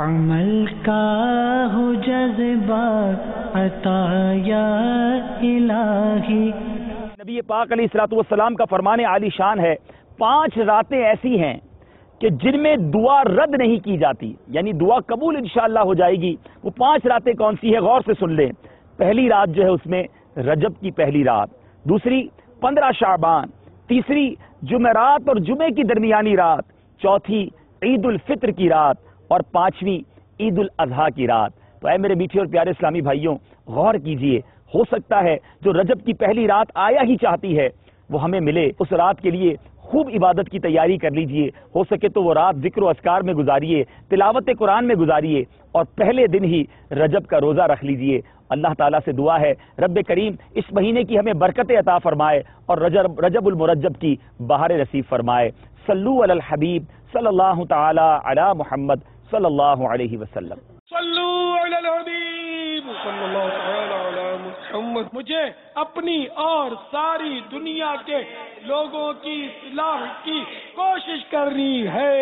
عمل کا ہو جذبہ عطا یا الہی. نبی پاک علیہ الصلوۃ والسلام کا فرمان عالی شان ہے 5 راتیں ایسی ہیں کہ جن میں دعا رد نہیں کی جاتی، یعنی دعا قبول انشاءاللہ ہو جائے گی. وہ 5 راتیں کون سی ہے؟ غور سے سن لیں. پہلی رات جو ہے اس میں رجب کی پہلی رات، دوسری 15 شعبان، تیسری جمعرات اور جمعے کی درمیانی رات، چوتھی عید الفطر کی رات اور 5ویں عید الاضحیٰ کی رات. تو اے میرے میٹھے اور پیارے اسلامی بھائیوں، غور کیجئے، ہو سکتا ہے جو رجب کی پہلی رات آیا ہی چاہتی ہے وہ ہمیں ملے. اس رات کے لیے خوب عبادت کی تیاری کر لیجئے. ہو سکے تو وہ رات ذکر و اذکار میں گزاریے، تلاوت قرآن میں گزاریے اور پہلے دن ہی رجب کا روزہ رکھ لیجئے. اللہ تعالیٰ سے دعا ہے رب کریم اس مہینے کی ہمیں برکتیں عطا فرمائے اور رجب المرجب کی بہار نصیب فرمائے. صلو علی الحبیب صلی اللہ تعالی علی محمد صلی اللہ علیہ وسلم. صلو علی الحبیب صلی اللہ تعالی علی محمد. مجھے اپنی اور ساری دنیا کے لوگوں کی اصلاح کی کوشش کرنی ہے.